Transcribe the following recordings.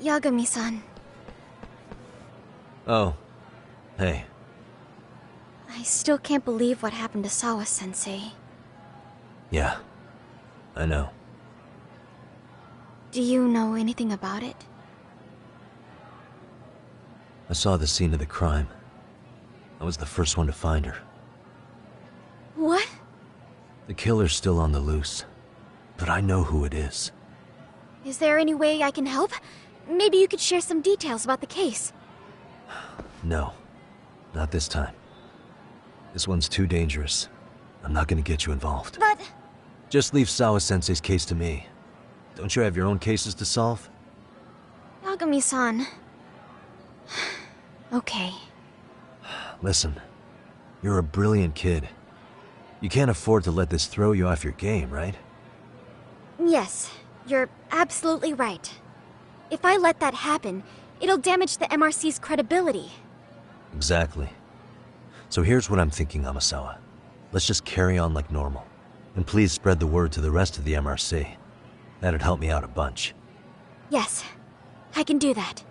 Yagami-san. Oh, hey. I still can't believe what happened to Sawa-sensei. Yeah, I know. Do you know anything about it? I saw the scene of the crime. I was the first one to find her. What? The killer's still on the loose, but I know who it is. Is there any way I can help? Maybe you could share some details about the case. No, not this time. This one's too dangerous. I'm not gonna get you involved. But... Just leave Sawa-sensei's case to me. Don't you have your own cases to solve? Yagami-san... Okay. Listen, you're a brilliant kid. You can't afford to let this throw you off your game, right? Yes, you're absolutely right. If I let that happen, it'll damage the MRC's credibility. Exactly. So here's what I'm thinking, Amasawa. Let's just carry on like normal. And please spread the word to the rest of the MRC. That'd help me out a bunch. Yes, I can do that.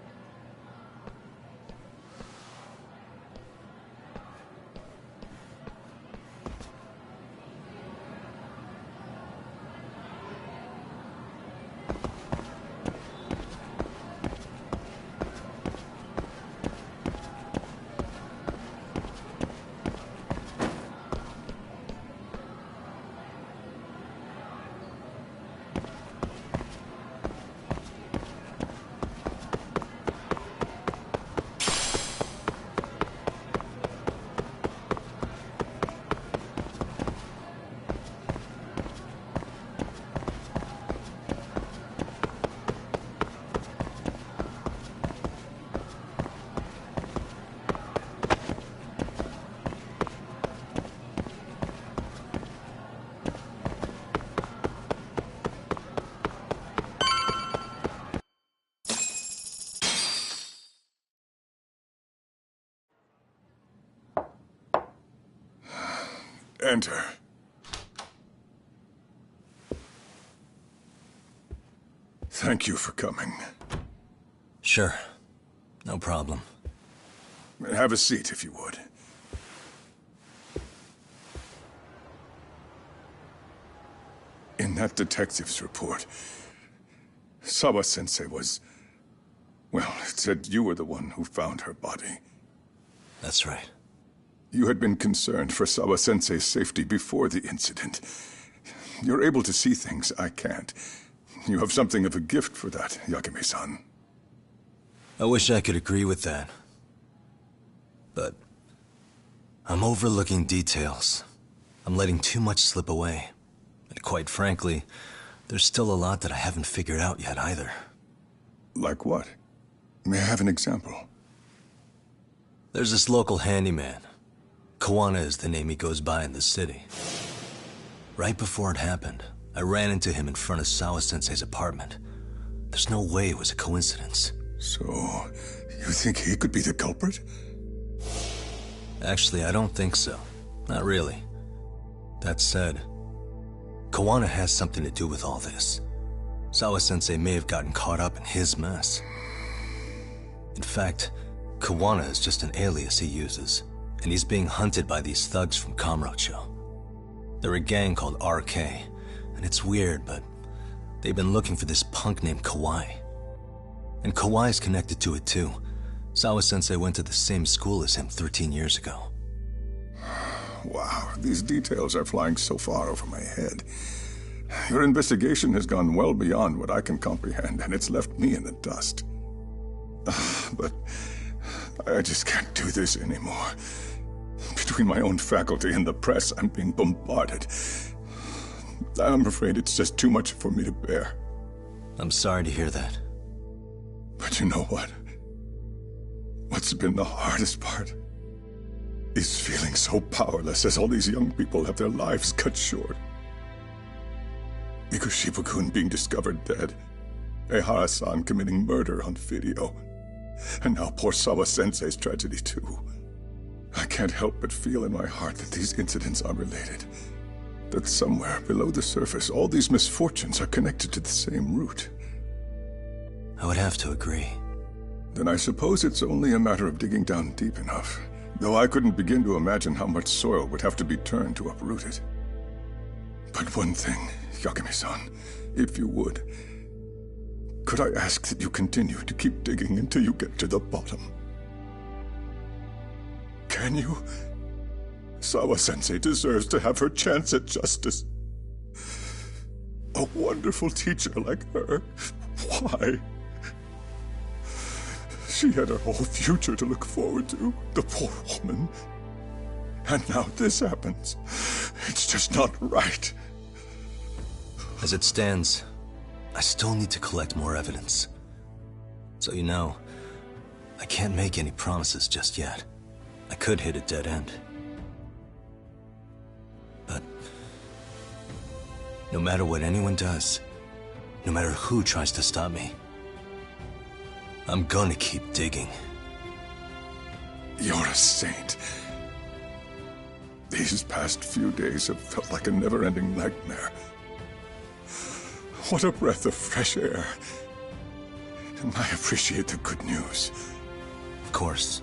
Enter. Thank you for coming. Sure. No problem. Have a seat, if you would. In that detective's report, Sawa-sensei was... Well, it said you were the one who found her body. That's right. You had been concerned for Sawa-sensei's safety before the incident. You're able to see things I can't. You have something of a gift for that, Yagami-san. I wish I could agree with that. But I'm overlooking details. I'm letting too much slip away. And quite frankly, there's still a lot that I haven't figured out yet either. Like what? May I have an example? There's this local handyman. Kawana is the name he goes by in the city. Right before it happened, I ran into him in front of Sawa-sensei's apartment. There's no way it was a coincidence. So, you think he could be the culprit? Actually, I don't think so. Not really. That said, Kawana has something to do with all this. Sawa-sensei may have gotten caught up in his mess. In fact, Kawana is just an alias he uses, and he's being hunted by these thugs from Kamurocho. They're a gang called RK, and it's weird, but they've been looking for this punk named Kawai. And Kawai's connected to it too. Sawa-sensei went to the same school as him 13 years ago. Wow, these details are flying so far over my head. Your investigation has gone well beyond what I can comprehend, and it's left me in the dust. But I just can't do this anymore. Between my own faculty and the press, I'm being bombarded. I'm afraid it's just too much for me to bear. I'm sorry to hear that. But you know what? What's been the hardest part is feeling so powerless as all these young people have their lives cut short. Mikushiba-kun being discovered dead, Ehara-san committing murder on video, and now poor Sawa-sensei's tragedy too. I can't help but feel in my heart that these incidents are related. That somewhere below the surface, all these misfortunes are connected to the same root. I would have to agree. Then I suppose it's only a matter of digging down deep enough. Though I couldn't begin to imagine how much soil would have to be turned to uproot it. But one thing, Yagami-san, if you would, could I ask that you continue to keep digging until you get to the bottom? Can you? Sawa-sensei deserves to have her chance at justice. A wonderful teacher like her. Why? She had her whole future to look forward to, the poor woman. And now this happens. It's just not right. As it stands, I still need to collect more evidence. So you know, I can't make any promises just yet. I could hit a dead end. But no matter what anyone does, no matter who tries to stop me, I'm gonna keep digging. You're a saint. These past few days have felt like a never-ending nightmare. What a breath of fresh air. And I appreciate the good news. Of course.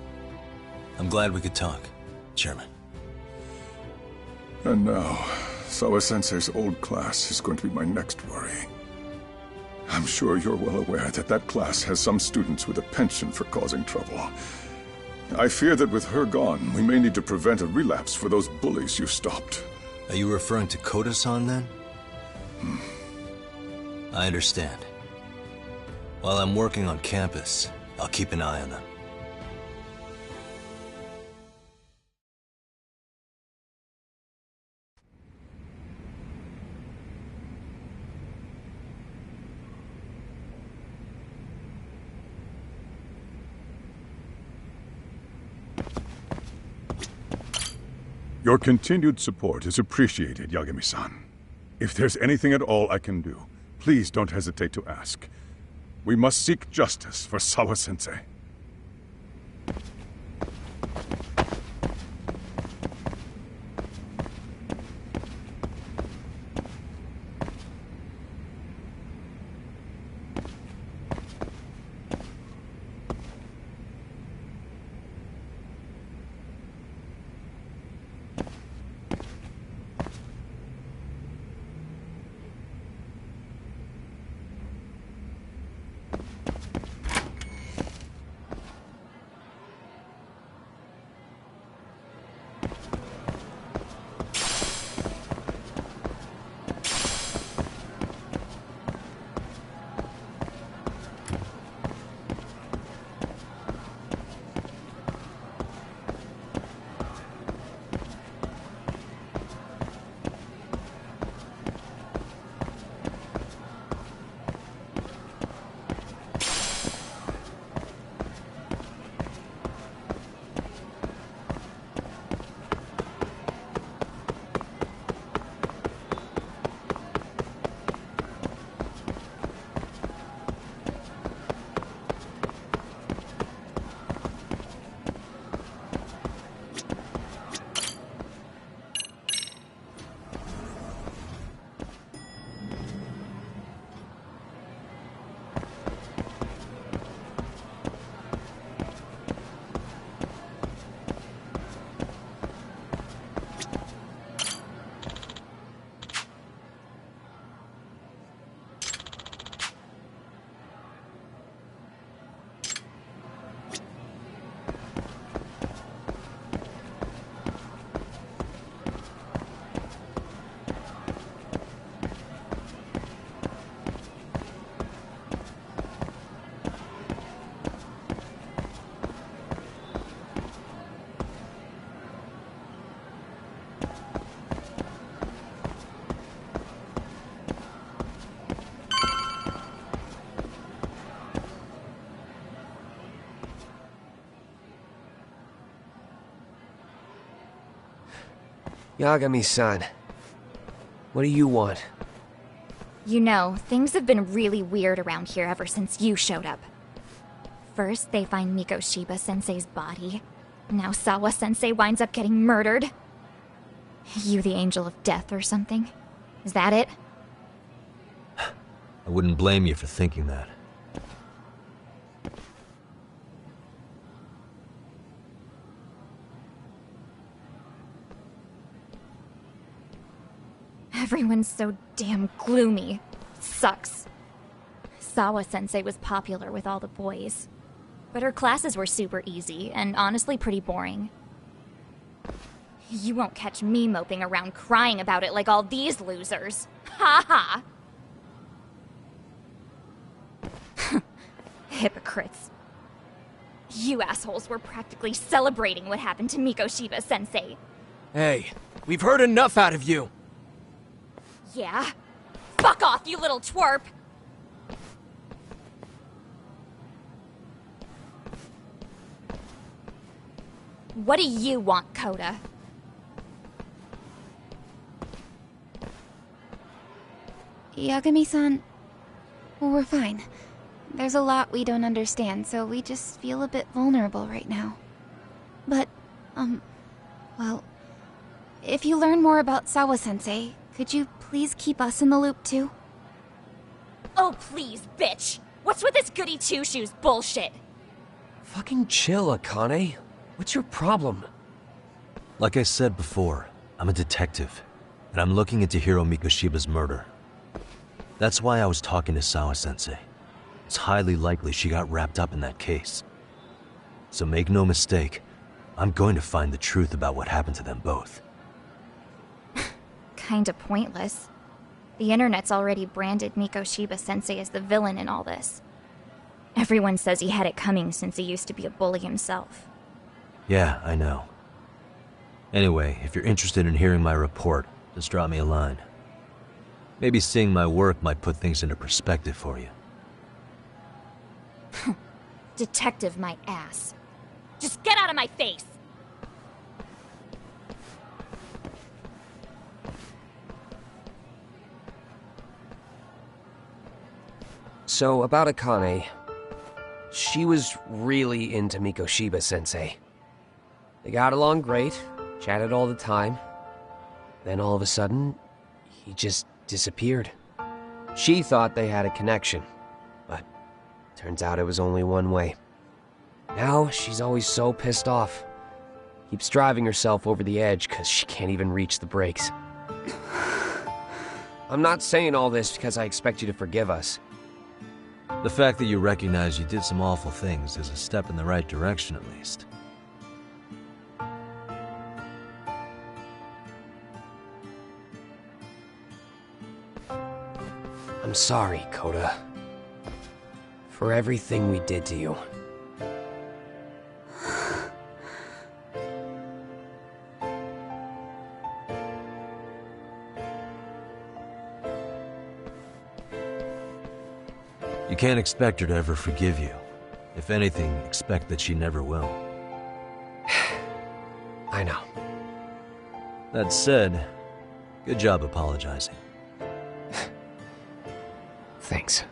I'm glad we could talk, Chairman. And now, Sawa-sensei's old class is going to be my next worry. I'm sure you're well aware that that class has some students with a penchant for causing trouble. I fear that with her gone, we may need to prevent a relapse for those bullies you stopped. Are you referring to Koda-san then? I understand. While I'm working on campus, I'll keep an eye on them. Your continued support is appreciated, Yagami-san. If there's anything at all I can do, please don't hesitate to ask. We must seek justice for Sawa-sensei. Yagami-san, what do you want? You know, things have been really weird around here ever since you showed up. First, they find Miko Shiba-sensei's body. Now Sawa-sensei winds up getting murdered. You the angel of death or something? Is that it? I wouldn't blame you for thinking that. Everyone's so damn gloomy. Sucks. Sawa-sensei was popular with all the boys. But her classes were super easy, and honestly pretty boring. You won't catch me moping around crying about it like all these losers. Ha ha! Hypocrites. You assholes were practically celebrating what happened to Mikoshiba-sensei. Hey, we've heard enough out of you! Yeah? Fuck off, you little twerp! What do you want, Coda? Yagami-san, we're fine. There's a lot we don't understand, so we just feel a bit vulnerable right now. But, well, if you learn more about Sawa-sensei, could you please keep us in the loop too? Oh please, bitch! What's with this goody two-shoes bullshit? Fucking chill, Akane. What's your problem? Like I said before, I'm a detective, and I'm looking into Hiro Mikoshiba's murder. That's why I was talking to Sawa-sensei. It's highly likely she got wrapped up in that case. So make no mistake, I'm going to find the truth about what happened to them both. Kinda pointless. The internet's already branded Mikoshiba-sensei as the villain in all this. Everyone says he had it coming since he used to be a bully himself. Yeah, I know. Anyway, if you're interested in hearing my report, just drop me a line. Maybe seeing my work might put things into perspective for you. Detective my ass. Just get out of my face! So, about Akane. She was really into Mikoshiba-sensei. They got along great, chatted all the time. Then all of a sudden, he just disappeared. She thought they had a connection, but turns out it was only one way. Now she's always so pissed off. Keeps driving herself over the edge because she can't even reach the brakes. I'm not saying all this because I expect you to forgive us. The fact that you recognize you did some awful things is a step in the right direction, at least. I'm sorry, Coda. For everything we did to you. You can't expect her to ever forgive you. If anything, expect that she never will. I know. That said, good job apologizing. Thanks.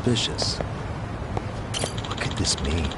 suspicious. What could this mean?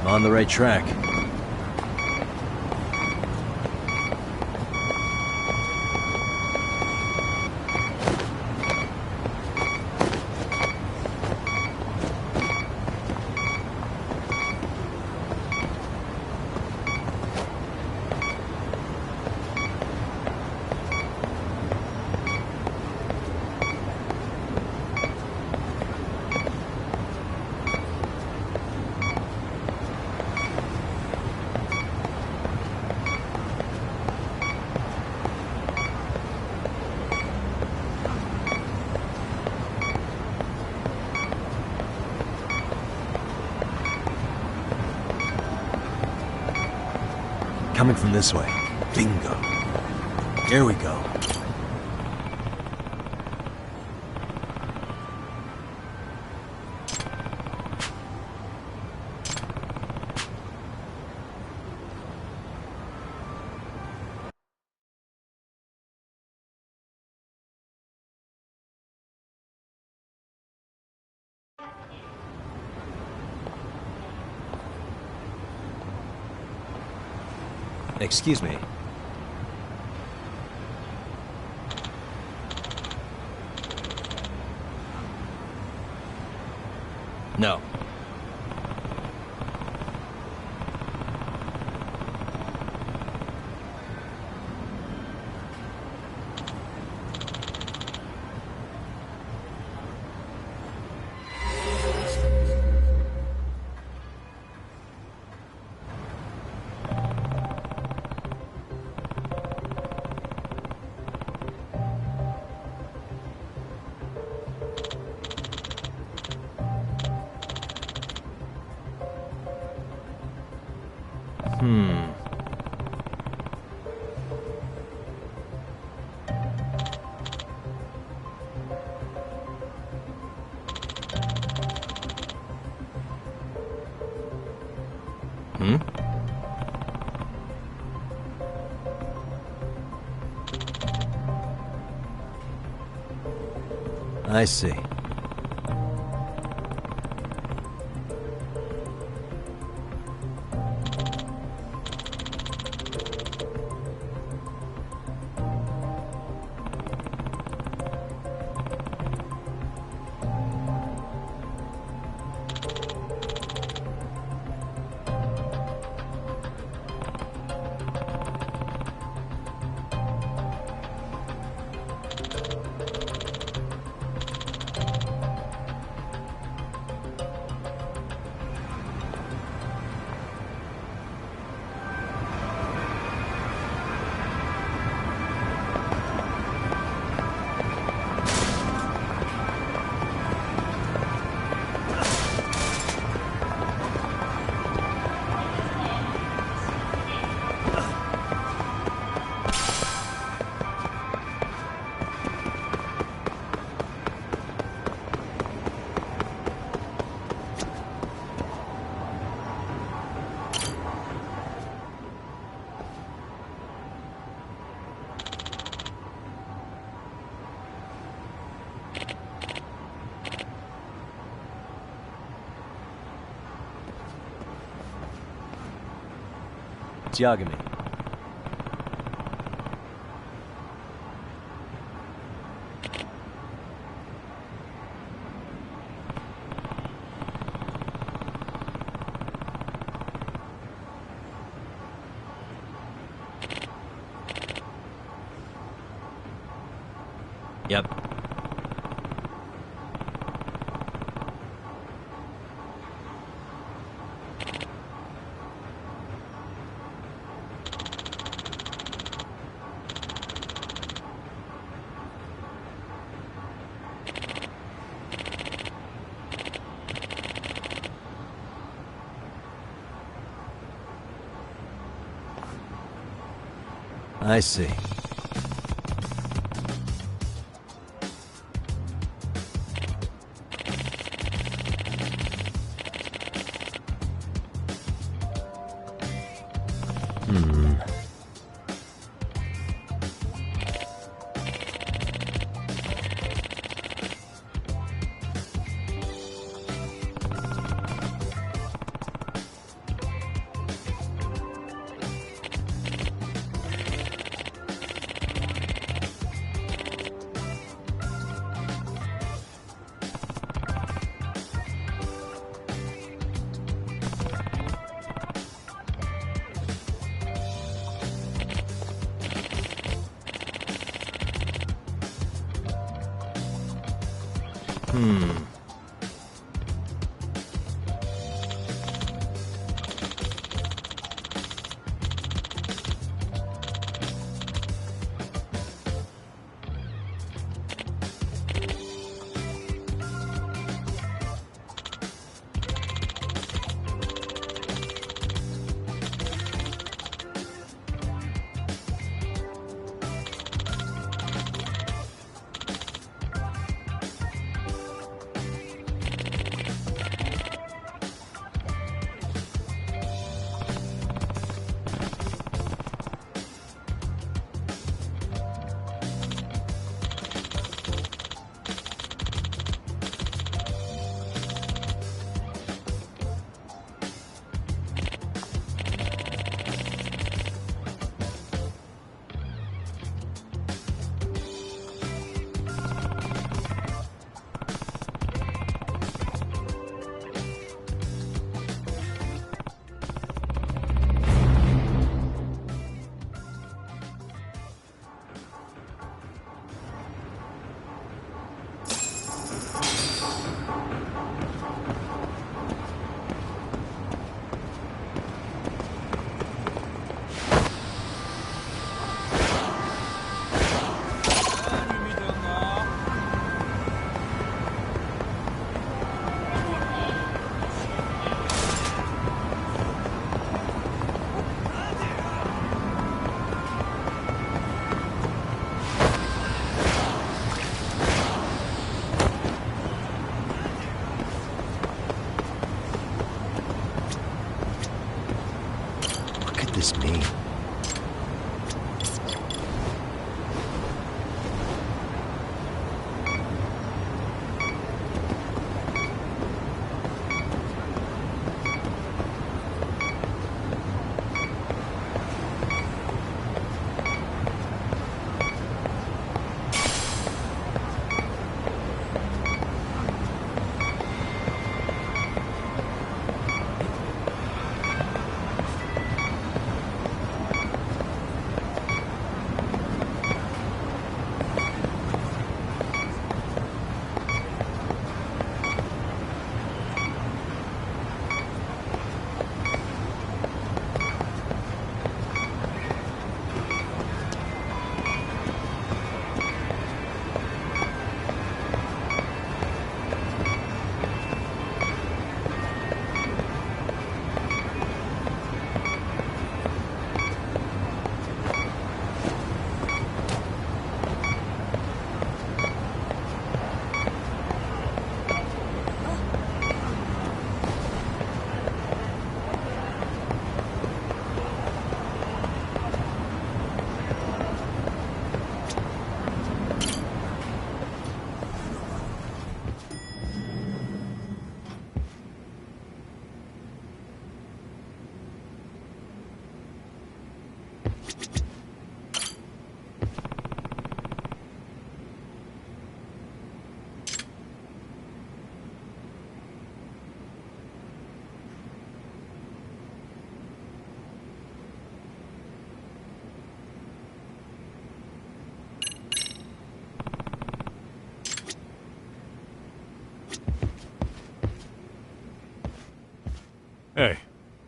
I'm on the right track. Coming from this way. Bingo. Here we go. Excuse me. No. I see. Judgement. Yep. I see.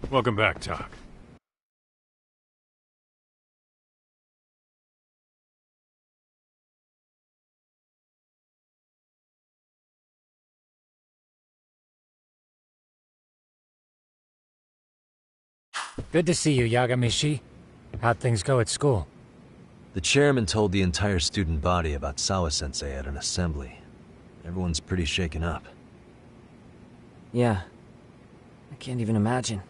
Welcome back, Tak. Good to see you, Yagamishi. How'd things go at school? The chairman told the entire student body about Sawa-sensei at an assembly. Everyone's pretty shaken up. Yeah. I can't even imagine.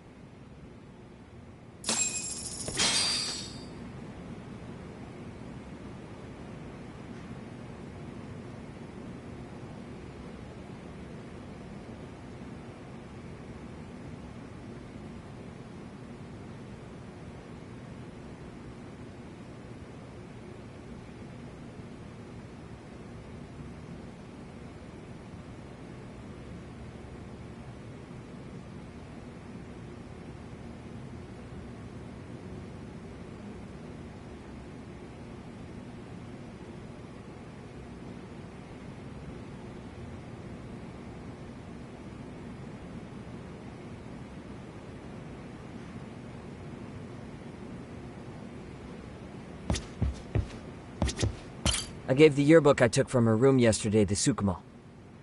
I gave the yearbook I took from her room yesterday to Tsukumo.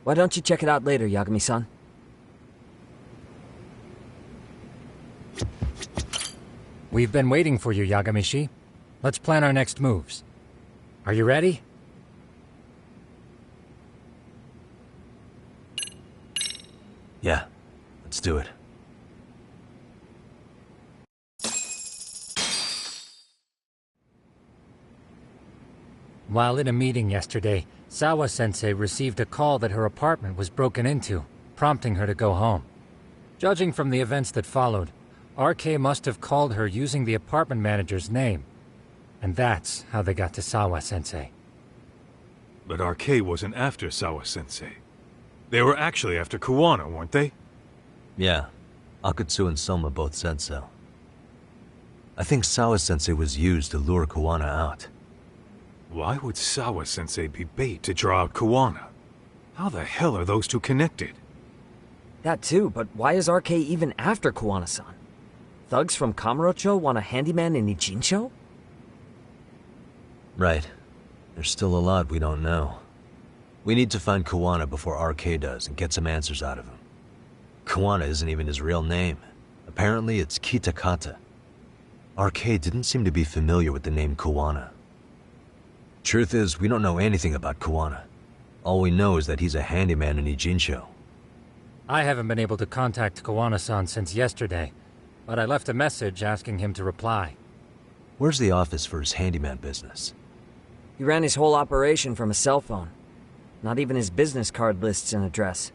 Why don't you check it out later, Yagami-san? We've been waiting for you, Yagamishi. Let's plan our next moves. Are you ready? Yeah, let's do it. While in a meeting yesterday, Sawa-sensei received a call that her apartment was broken into, prompting her to go home. Judging from the events that followed, RK must have called her using the apartment manager's name. And that's how they got to Sawa-sensei. But RK wasn't after Sawa-sensei. They were actually after Kuwana, weren't they? Yeah, Akutsu and Soma both said so. I think Sawa-sensei was used to lure Kuwana out. Why would Sawa-sensei be bait to draw out Kuwana? How the hell are those two connected? That too, but why is RK even after Kuwana-san? Thugs from Kamurocho want a handyman in Ijincho? Right. There's still a lot we don't know. We need to find Kuwana before RK does and get some answers out of him. Kuwana isn't even his real name. Apparently it's Kitakata. RK didn't seem to be familiar with the name Kuwana. Truth is, we don't know anything about Kuwana. All we know is that he's a handyman in Ijincho. I haven't been able to contact Kuwana-san since yesterday, but I left a message asking him to reply. Where's the office for his handyman business? He ran his whole operation from a cell phone. Not even his business card lists an address.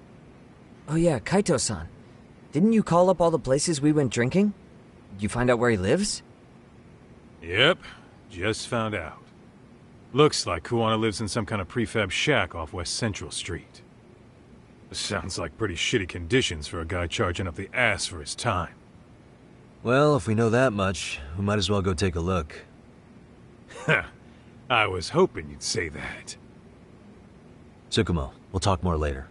Oh yeah, Kaito-san. Didn't you call up all the places we went drinking? Did you find out where he lives? Yep, just found out. Looks like Kuwana lives in some kind of prefab shack off West Central Street. Sounds like pretty shitty conditions for a guy charging up the ass for his time. Well, if we know that much, we might as well go take a look. I was hoping you'd say that. Tsukumo, we'll talk more later.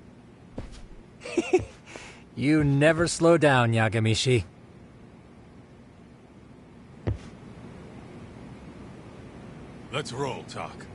You never slow down, Yagamishi. Let's roll, Tak.